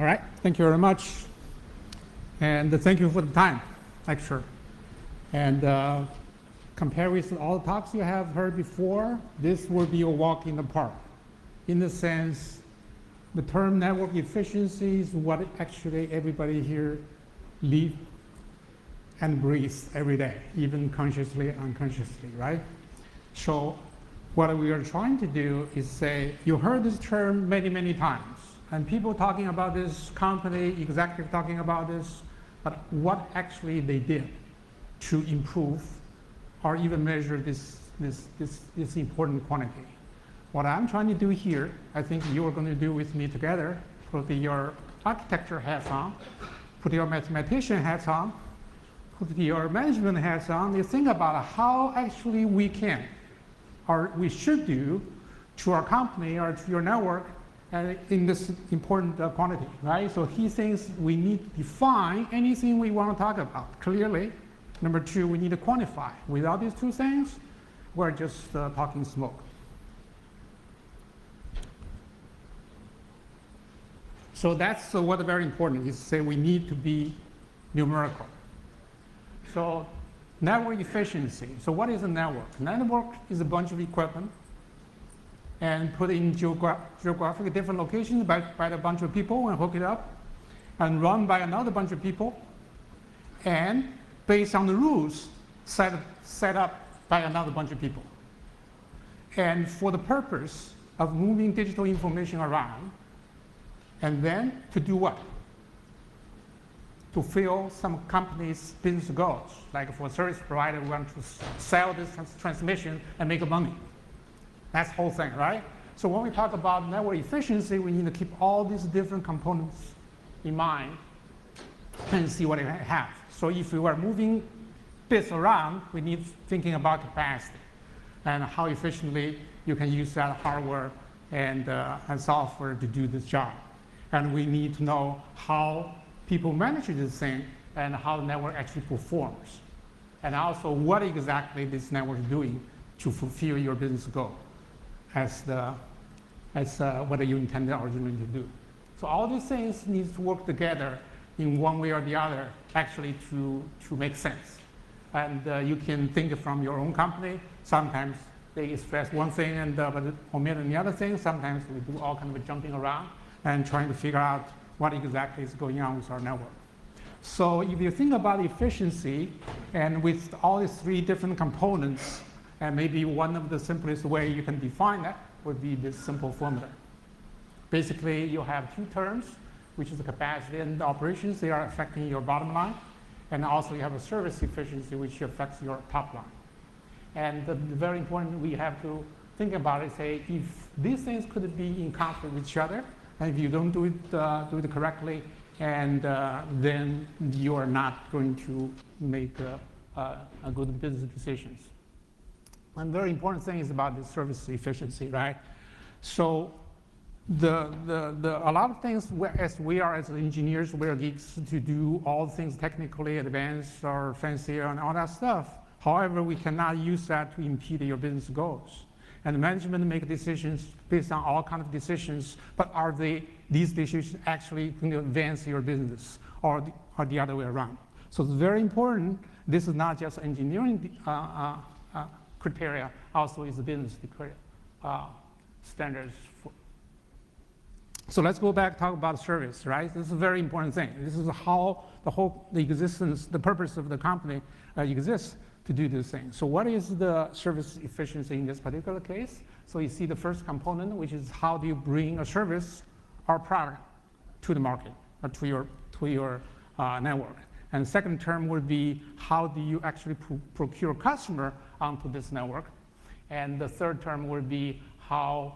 All right, thank you very much. And thank you for the time, lecture. And compared with all the talks you have heard before, this will be a walk in the park. In the sense, the term network efficiency is what actually everybody here lives and breathes every day, even consciously, unconsciously, right? So what we are trying to do is say, you heard this term many, many times, and people talking about this, company executive talking about this, but what actually they did to improve or even measure this important quantity. What I'm trying to do here, I think you are going to do with me together, put your architecture hats on, put your mathematician hats on, put your management hats on, you think about how actually we can, or we should do to our company or to your network in this important quantity, right? So he thinks we need to define anything we want to talk about clearly. Number two, we need to quantify. Without these two things, we're just talking smoke. So that's what's very important, is to say we need to be numerical. So network efficiency. So what is a network? Network is a bunch of equipment and put in geographically different locations by a bunch of people and hook it up and run by another bunch of people and based on the rules set up by another bunch of people. And for the purpose of moving digital information around, and then to do what? To fill some company's business goals. Like for a service provider, we want to sell this transmission and make money. That's the whole thing, right? So when we talk about network efficiency, we need to keep all these different components in mind and see what it has. So if we were moving bits around, we need thinking about capacity and how efficiently you can use that hardware and software to do this job. And we need to know how people manage this thing and how the network actually performs. And also what exactly this network is doing to fulfill your business goal as what you intended originally to do. So all these things need to work together in one way or the other actually to make sense. And you can think from your own company. Sometimes they express one thing and but omit the other thing. Sometimes we do all kinds of jumping around and trying to figure out what exactly is going on with our network. So if you think about efficiency, and with all these three different components, and maybe one of the simplest way you can define that would be this simple formula. Basically, you have two terms, which is the capacity and the operations. They are affecting your bottom line. And also you have a service efficiency, which affects your top line. And the very important, we have to think about it, say, if these things could be in conflict with each other, and if you don't do it correctly, and then you are not going to make a good business decisions. One very important thing is about the service efficiency, right? So a lot of things, as we are as engineers, we are geeks to do all things technically advanced or fancier and all that stuff. However, we cannot use that to impede your business goals. And management make decisions based on all kinds of decisions, but are these decisions actually going to advance your business or the other way around? So it's very important. This is not just engineering criteria, also is the business standards. So let's go back, talk about service, right? This is a very important thing. This is how the purpose of the company exists to do this thing. So what is the service efficiency in this particular case? So you see the first component, which is how do you bring a service or product to the market or to your network. And the second term would be how do you actually procure customer onto this network. And the third term would be how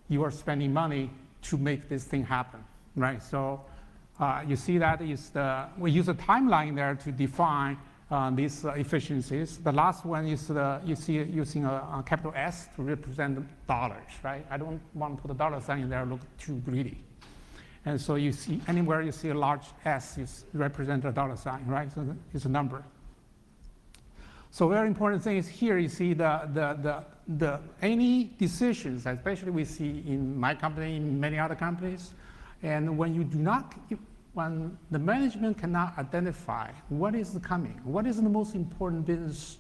you are spending money to make this thing happen, right? So you see that we use a timeline there to define these efficiencies. The last one is you see using a capital S to represent dollars, right? I don't want to put a dollar sign in there, look too greedy. And so you see anywhere you see a large S is represent a dollar sign, right? So it's a number. So very important thing is here you see any decisions, especially we see in my company, in many other companies, And when you do not, when the management cannot identify what is coming, what is the most important business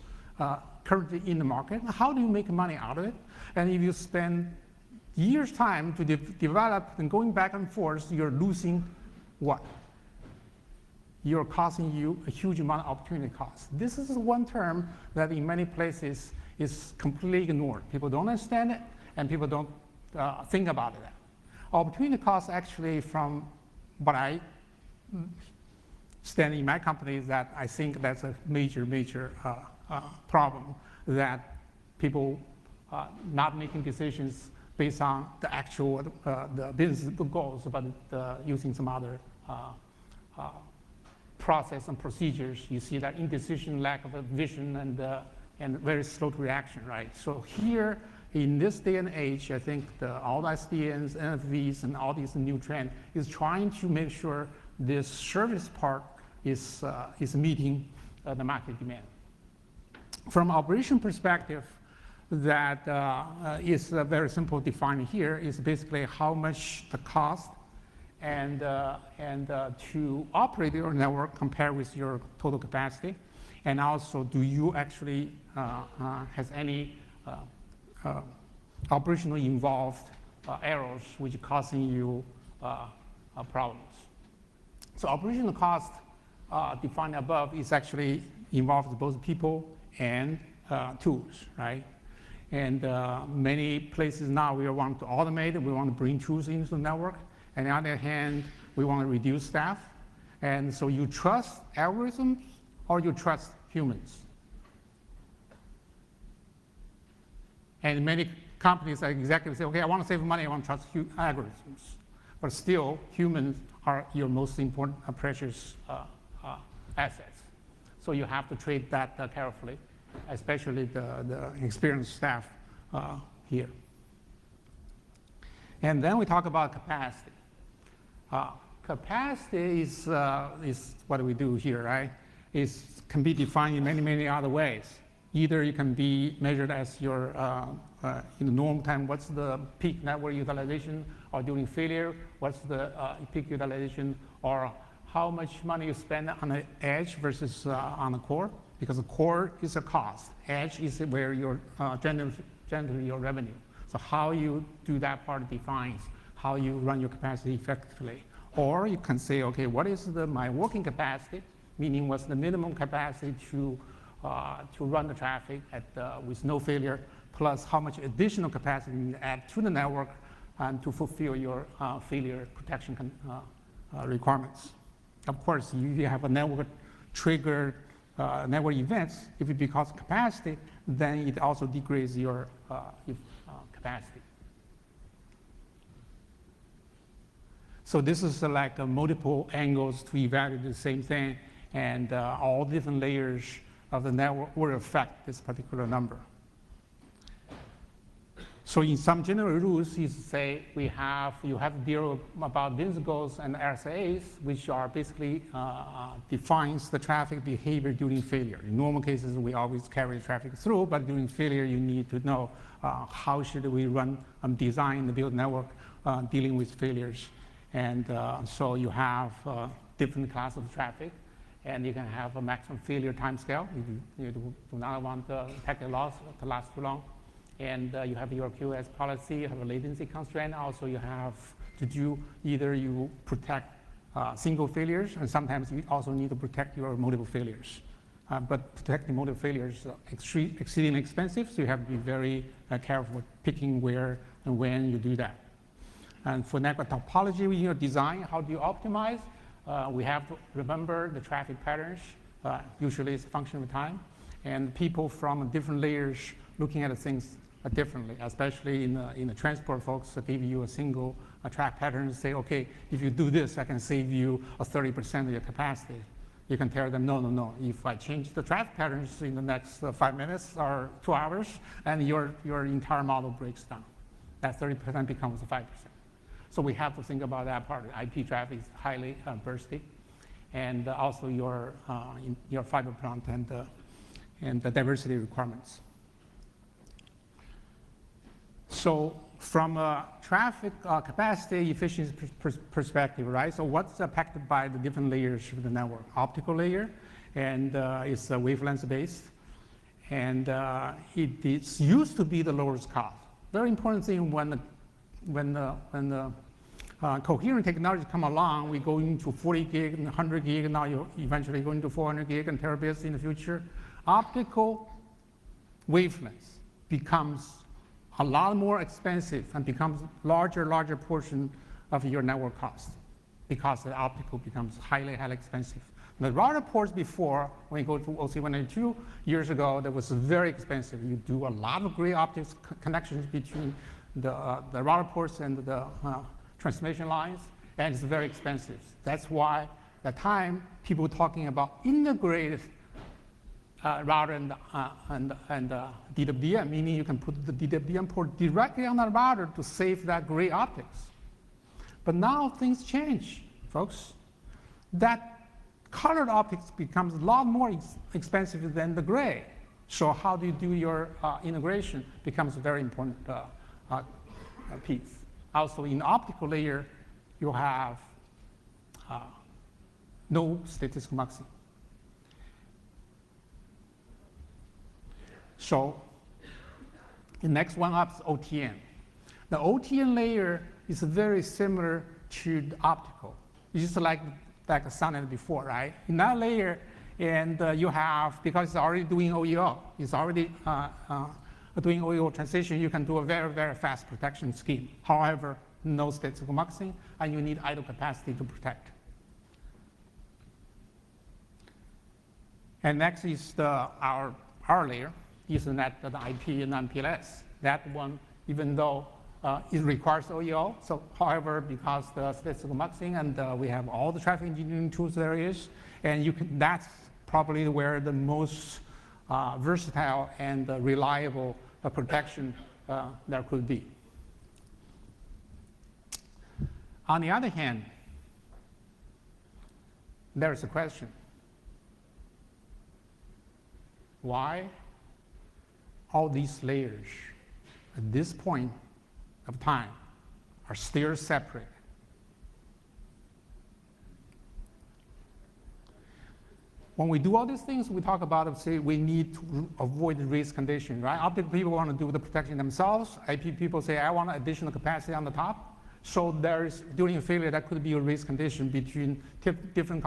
currently in the market, how do you make money out of it? And if you spend years' time to develop and going back and forth, you're losing what? You're costing you a huge amount of opportunity cost. This is one term that in many places is completely ignored. People don't understand it, and people don't think about it. Opportunity cost actually, from what I stand in my company, is that I think that's a major problem, that people not making decisions based on the actual the business goals, but using some other process and procedures. You see that indecision, lack of a vision, and very slow to reaction, right? So here, in this day and age, I think all the SDNs, NFVs, and all these new trends is trying to make sure this service part is meeting the market demand. From operation perspective, that is very simple defining here, is basically how much the cost and to operate your network compared with your total capacity, and also do you actually has any operationally involved errors which are causing you problems. So operational cost defined above is actually involves both people and tools, right? And many places now we want to automate it, we want to bring tools into the network. And on the other hand, we want to reduce staff. And so you trust algorithms or you trust humans. And many companies exactly say, okay, I want to save money, I want to trust algorithms. But still, humans are your most important, precious assets. So you have to treat that carefully, especially the experienced staff here. And then we talk about capacity. Capacity is what we do here, right? It can be defined in many other ways. Either it can be measured as your, in the normal time, what's the peak network utilization, or during failure, what's the peak utilization, or how much money you spend on the edge versus on the core, because the core is a cost. Edge is where you're generating your revenue. So how you do that part defines how you run your capacity effectively. Or you can say, okay, what is my working capacity, meaning what's the minimum capacity to run the traffic with no failure, plus how much additional capacity you add to the network and to fulfill your failure protection requirements. Of course, you have a network triggered network events. If it becomes capacity, then it also degrades your capacity. So this is like multiple angles to evaluate the same thing, and all different layers of the network will affect this particular number. So in some general rules, you say you have to deal about business goals and RSAs, which are basically defines the traffic behavior during failure. In normal cases, we always carry traffic through, but during failure, you need to know how should we run design the build network dealing with failures. And so you have different classes of traffic, and you can have a maximum failure time scale. You do not want the packet loss to last too long. And you have your QoS policy, you have a latency constraint. Also, you have to do either you protect single failures, and sometimes you also need to protect your multiple failures. But protecting multiple failures is exceedingly expensive, so you have to be very careful with picking where and when you do that. And for network topology, when you design, how do you optimize? We have to remember the traffic patterns. Usually it's a function of time. And people from different layers looking at things differently, especially in the transport folks that give you a single track pattern and say, okay, if you do this, I can save you 30% of your capacity. You can tell them, no. If I change the traffic patterns in the next 5 minutes or 2 hours, and your entire model breaks down. That 30% becomes 5%. So we have to think about that part. IP traffic is highly bursty, and also your fiber plant and the diversity requirements. So from a traffic capacity efficiency perspective, right? So what's affected by the different layers of the network? Optical layer, and it's wavelength based, and it used to be the lowest cost. Very important thing when the coherent technology come along, we go into 40 gig and 100 gig, now you eventually go into 400 gig and terabits in the future. Optical wavelengths becomes a lot more expensive and becomes larger portion of your network cost because the optical becomes highly expensive. The router ports before, when you go to OC192 years ago, that was very expensive. You do a lot of gray optics connections between the router ports and the transmission lines, and it's very expensive. That's why at the time people were talking about integrated router and DWDM, meaning you can put the DWDM port directly on the router to save that gray optics. But now things change, folks. That colored optics becomes a lot more expensive than the gray. So how do you do your integration becomes a very important piece. Also, in the optical layer, you have no statistical maximum. So the next one up is OTN. The OTN layer is very similar to the optical. It's just like a SONET before, right? In that layer, and you have, because it's already doing OEO, it's already doing OEO transition, you can do a very fast protection scheme. However, no statistical maximum, and you need idle capacity to protect. And next is our layer, Ethernet, the IP, and MPLS. That one, even though it requires OEO, so however, because the statistical maxing and we have all the traffic engineering tools there is, and that's probably where the most versatile and reliable protection there could be. On the other hand, there's a question. Why all these layers at this point of time are still separate? When we do all these things, we talk about, say, we need to avoid the race condition, right? Optical people want to do the protection themselves. IP people say, I want additional capacity on the top. So there's, during a failure, that could be a race condition between different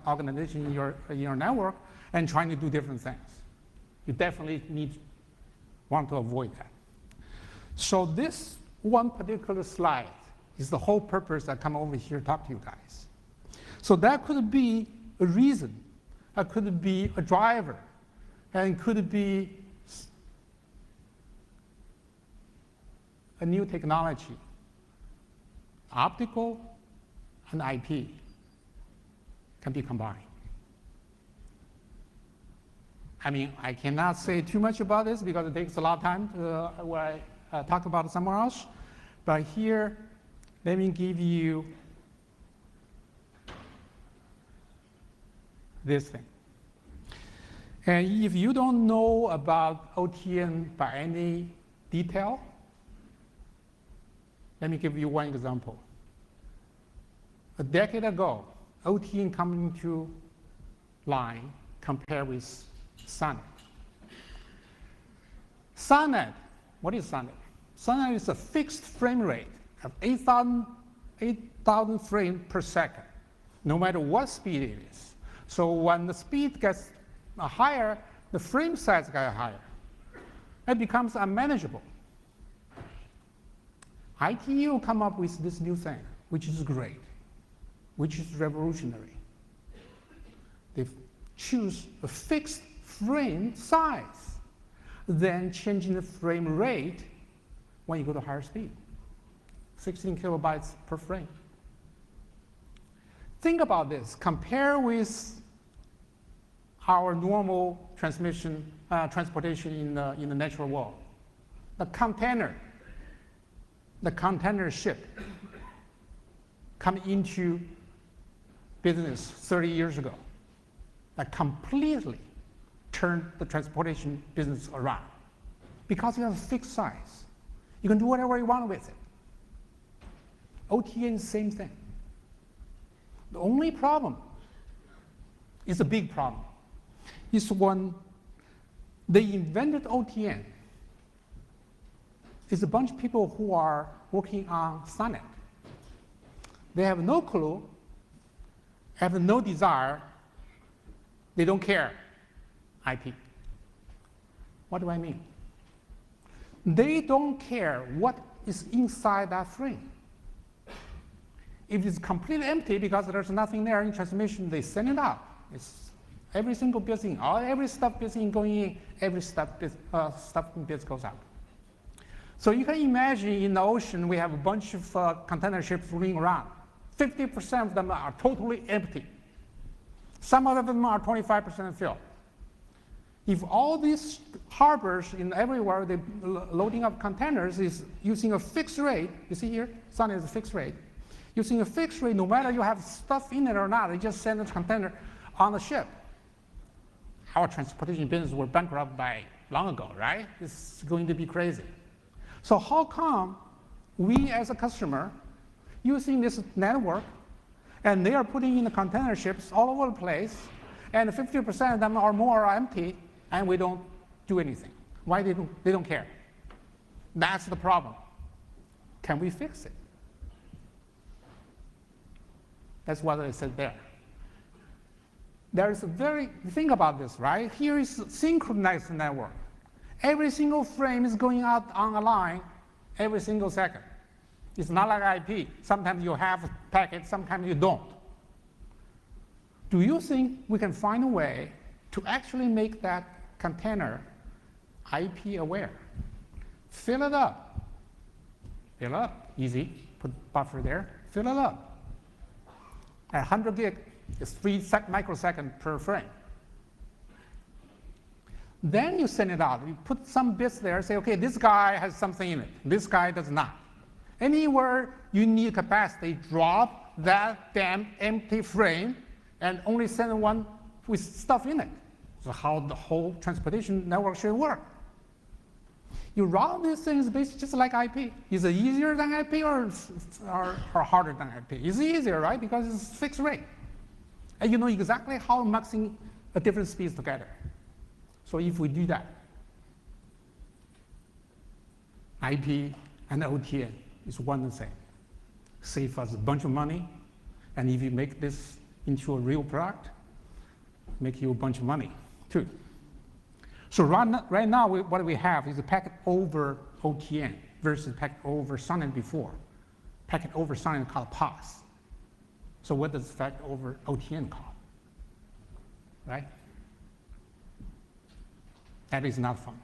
organizations in your network and trying to do different things. You definitely want to avoid that. So this one particular slide is the whole purpose I come over here to talk to you guys. So that could be a reason. That could be a driver, and could be a new technology. Optical and IP can be combined. I mean, I cannot say too much about this because it takes a lot of time where I talk about it somewhere else. But here, let me give you this thing. And if you don't know about OTN by any detail, let me give you one example. A decade ago, OTN coming to line compared with SONET. SONET, what is SONET? SONET is a fixed frame rate of 8,000 frames per second, no matter what speed it is. So when the speed gets higher, the frame size gets higher. It becomes unmanageable. ITU come up with this new thing, which is great, which is revolutionary. They choose a fixed frame size, then changing the frame rate when you go to higher speed, 16 kilobytes per frame. Think about this. Compare with our normal transportation in the natural world. The container ship come into business 30 years ago that completely turned the transportation business around because you have a fixed size. You can do whatever you want with it. OTN is the same thing. The only problem is a big problem. Is when they invented OTN, it's a bunch of people who are working on SONET. They have no clue, have no desire, they don't care IP. What do I mean? They don't care what is inside that frame. If it's completely empty because there's nothing there in transmission, they send it out. It's every single bit in, every stuff bit in going in, every stuff bit goes out. So you can imagine in the ocean, we have a bunch of container ships running around. 50% of them are totally empty. Some of them are 25% filled. If all these harbors in everywhere, the loading of containers is using a fixed rate, you see here, sun is a fixed rate. Using a fixed rate, no matter you have stuff in it or not, you just send a container on the ship. Our transportation business were bankrupt by long ago, right? It's going to be crazy. So how come we as a customer using this network, and they are putting in the container ships all over the place, and 50% of them or more are empty, and we don't do anything? Why they don't care? That's the problem. Can we fix it? That's what I said there. There is think about this, right? Here is a synchronized network. Every single frame is going out on a line every single second. It's not like IP. Sometimes you have a packet, sometimes you don't. Do you think we can find a way to actually make that container IP aware? Fill it up. Fill it up, easy. Put buffer there, fill it up. At 100 gig, it's 3 microseconds per frame. Then you send it out. You put some bits there, say, okay, this guy has something in it. This guy does not. Anywhere you need capacity, drop that damn empty frame and only send one with stuff in it. So how the whole transportation network should work. You route these things basically just like IP. Is it easier than IP or harder than IP? It's easier, right? Because it's fixed rate. And you know exactly how mixing a different speeds together. So if we do that, IP and OTN is one and the same. Save us a bunch of money, and if you make this into a real product, make you a bunch of money too. So right now, what we have is a packet over OTN versus packet over SONET before. Packet over SONET called POS. So what does packet over OTN call? Right? That is not fun.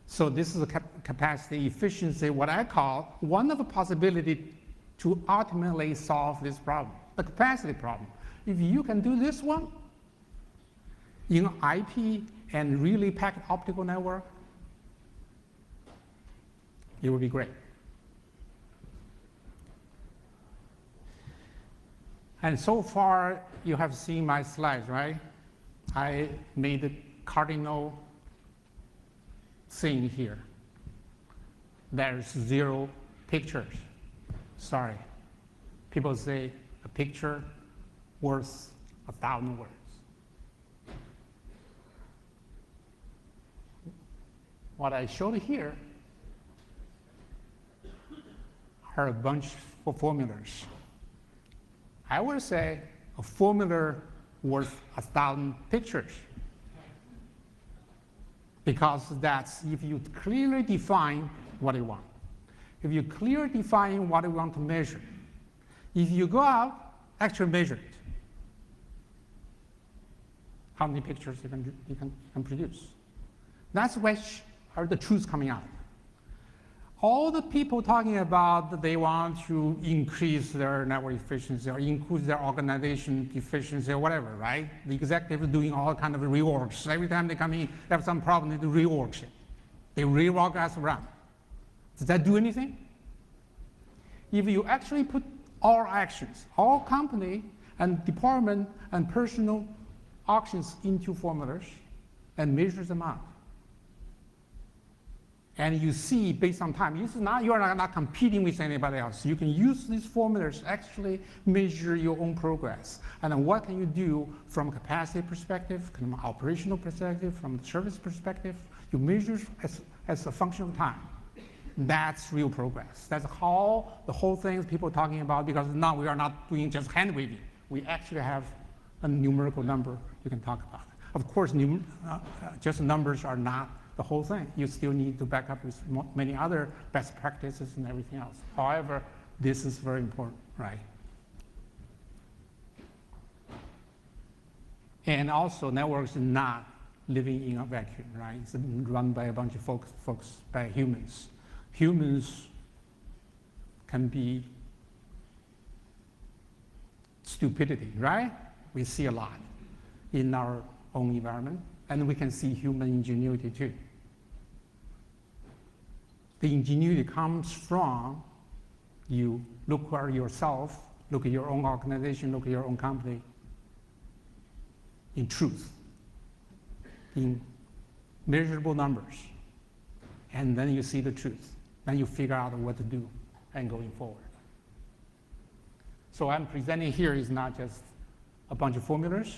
So this is a capacity efficiency, what I call one of the possibilities to ultimately solve this problem, the capacity problem. If you can do this one, in IP and really packet optical network, it would be great. And so far, you have seen my slides, right? I made the cardinal thing here. There's 0 pictures. Sorry. People say a picture worth 1,000 words. What I showed here are a bunch of formulas. I would say a formula worth 1,000 pictures. Because that's if you clearly define what you want. If you clearly define what you want to measure. If you go out, actually measure it. How many pictures you can produce. That's which are the truths coming out. All the people talking about that they want to increase their network efficiency or increase their organization efficiency or whatever, right? The executives are doing all kind of reorgs. Every time they come in, they have some problem, they do reorg shit. They reorg us around. Does that do anything? If you actually put all actions, all company and department and personal actions into formulas and measure them out, And you see based on time, you are not competing with anybody else. You can use these formulas to actually measure your own progress. And then what can you do from a capacity perspective, from an operational perspective, from the service perspective? You measure as a function of time. That's real progress. That's how the whole thing people are talking about, because now we are not doing just hand waving. We actually have a numerical number you can talk about. Of course, just numbers are not the whole thing. You still need to back up with many other best practices and everything else. However, this is very important, right? And also, networks are not living in a vacuum, right? It's run by a bunch of folks by humans. Humans can be stupidity, right? We see a lot in our own environment, and we can see human ingenuity too. The ingenuity comes from you look at yourself, look at your own organization, look at your own company in truth, in measurable numbers, and then you see the truth. Then you figure out what to do and going forward. So I'm presenting here is not just a bunch of formulas,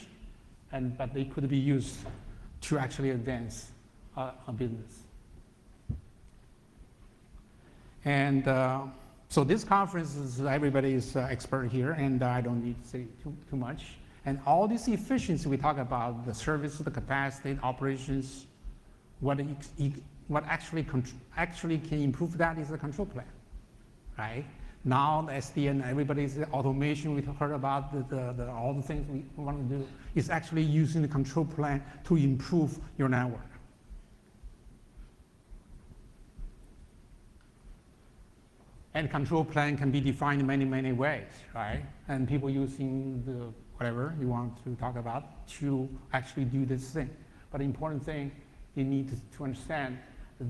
but they could be used to actually advance a business. And so this conference is everybody is expert here, and I don't need to say too much. And all this efficiency we talk about, the service, the capacity, operations, what actually can improve that is the control plan, right? Now the SDN, everybody's automation, we heard about all the things we want to do, is actually using the control plan to improve your network. And control plan can be defined in many, many ways, right? And people using the whatever you want to talk about to actually do this thing. But the important thing, you need to understand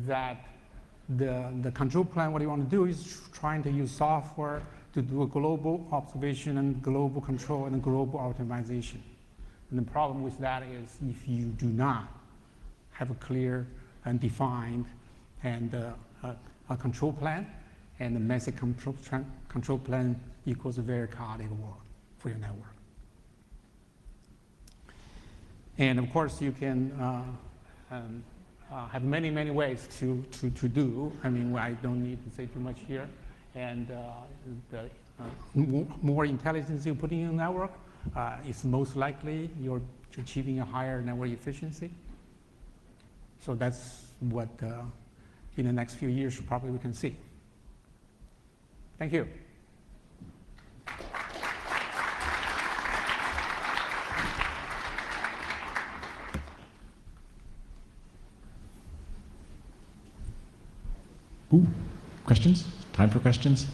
that the control plan, what you want to do is trying to use software to do a global observation and global control and global optimization. And the problem with that is if you do not have a clear and defined and a control plan, and the message control plan equals a very chaotic world for your network. And of course, you can have many, many ways to do. I mean, I don't need to say too much here. And the more intelligence you put in your network, it's most likely you're achieving a higher network efficiency. So that's what in the next few years probably we can see. Thank you. Ooh, questions? Time for questions?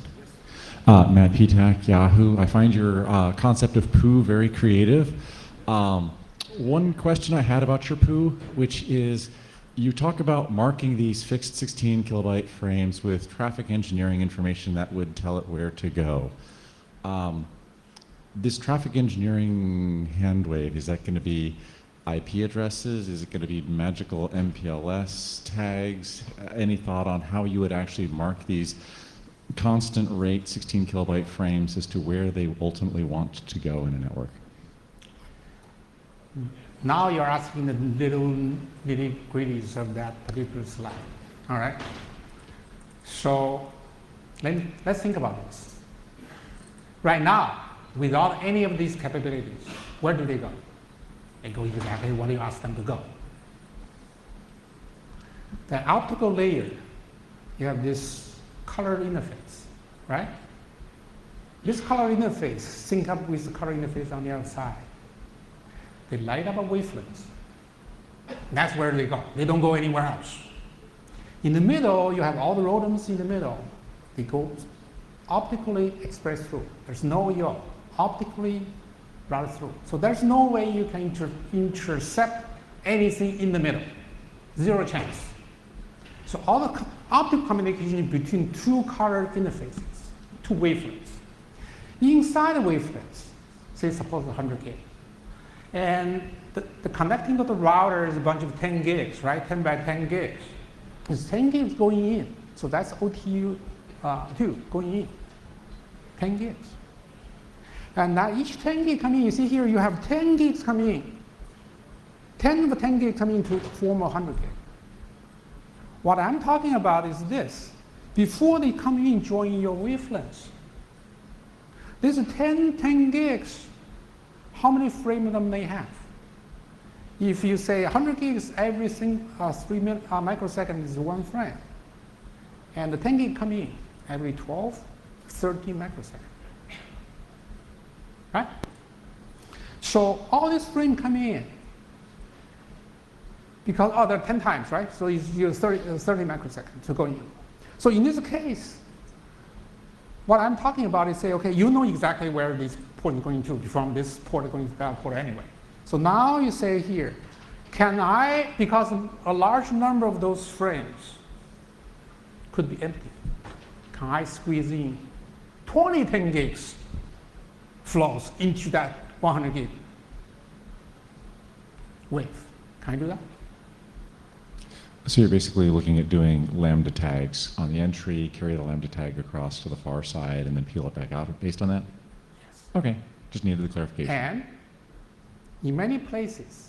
Matt Petak, Yahoo. I find your concept of poo very creative. One question I had about your poo, which is, you talk about marking these fixed 16 kilobyte frames with traffic engineering information that would tell it where to go. This traffic engineering hand wave, is that going to be IP addresses? Is it going to be magical MPLS tags? Any thought on how you would actually mark these constant rate 16 kilobyte frames as to where they ultimately want to go in a network? Now you're asking the little nitty-gritties of that particular slide, all right? So let's think about this. Right now, without any of these capabilities, where do they go? They go exactly where you ask them to go. The optical layer, you have this color interface, right? This color interface sync up with the color interface on the other side. They light up a wavelength. That's where they go. They don't go anywhere else. In the middle, you have all the ROADMs in the middle. They go optically express through. There's no yaw. Optically route through. So there's no way you can intercept anything in the middle. Zero chance. So all the optical communication between two color interfaces, two wavelengths. Inside the wavelengths, say suppose 100K. And the connecting of the router is a bunch of 10 gigs, right? 10 by 10 gigs. It's 10 gigs going in. So that's OTU 2 going in. 10 gigs. And now each 10 gig coming in, you see here you have 10 gigs coming in. 10 of the 10 gig coming in to form 100 gig. What I'm talking about is this. Before they come in, join your wavelengths. This 10 gigs, how many frames of them they have? If you say 100 gigs every 3 microseconds is 1 frame, and the 10 gig come in every 12, 13 microseconds, right? So all this frame come in, because, they're 10 times, right? So you're 30 microseconds to go in. So in this case, what I'm talking about is say, okay, you know exactly where this port is going to, from this port going to that port anyway. So now you say here, can I, because a large number of those frames could be empty, can I squeeze in 20 10 gigs flows into that 100 gig wave? Can I do that? So you're basically looking at doing lambda tags on the entry, carry the lambda tag across to the far side, and then peel it back out based on that? Yes. Okay, just needed the clarification. And in many places,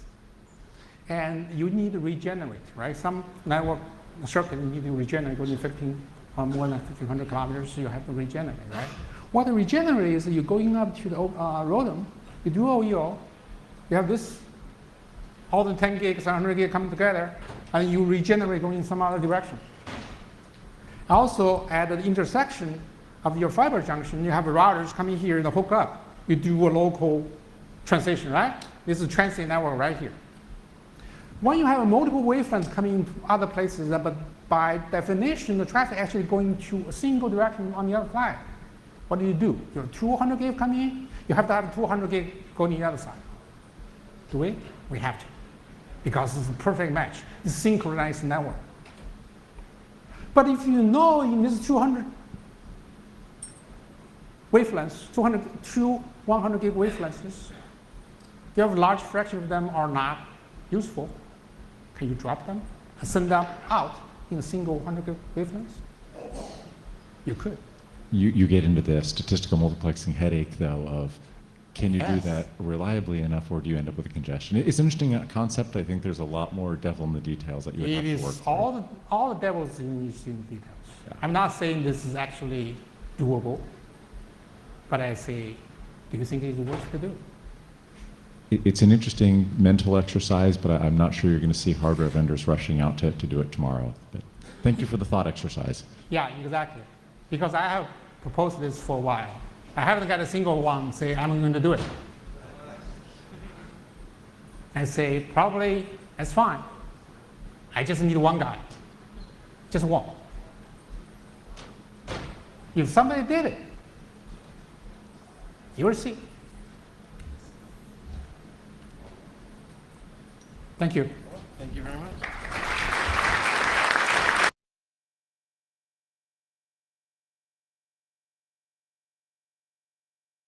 and you need to regenerate, right? Some network circuit you need to regenerate going 15 or more than 1,500 kilometers, so you have to regenerate, right? What the regenerate is you're going up to the ROADM, you do OEO, you have this, all the 10 gigs and 100 gigs come together, and you regenerate going in some other direction. Also, at the intersection of your fiber junction, you have routers coming here and hook up. You do a local transition, right? This is a transit network right here. When you have multiple wavelengths coming in other places, but by definition, the traffic actually going to a single direction on the other side. What do? You have 200 gig coming in, you have to have 200 gig going the other side. Do we? We have to, because it's a perfect match. It's a synchronized network. But if you know in this 200 wavelengths, 100 gig wavelengths, you have a large fraction of them are not useful. Can you drop them and send them out in a single 100 gig wavelengths? You could. You get into the statistical multiplexing headache, though, of can you do Yes. that reliably enough, or do you end up with a congestion? It's an interesting concept. I think there's a lot more devil in the details that you would It have to work is through. all the devil's in the details. Yeah. I'm not saying this is actually doable, but I say, do you think it's worth to do? It's an interesting mental exercise, but I'm not sure you're going to see hardware vendors rushing out to do it tomorrow. But thank you for the thought exercise. Yeah, exactly. Because I have proposed this for a while. I haven't got a single one say, I'm going to do it. I say, probably, that's fine. I just need one guy. Just one. If somebody did it, you will see. Thank you. Thank you very much.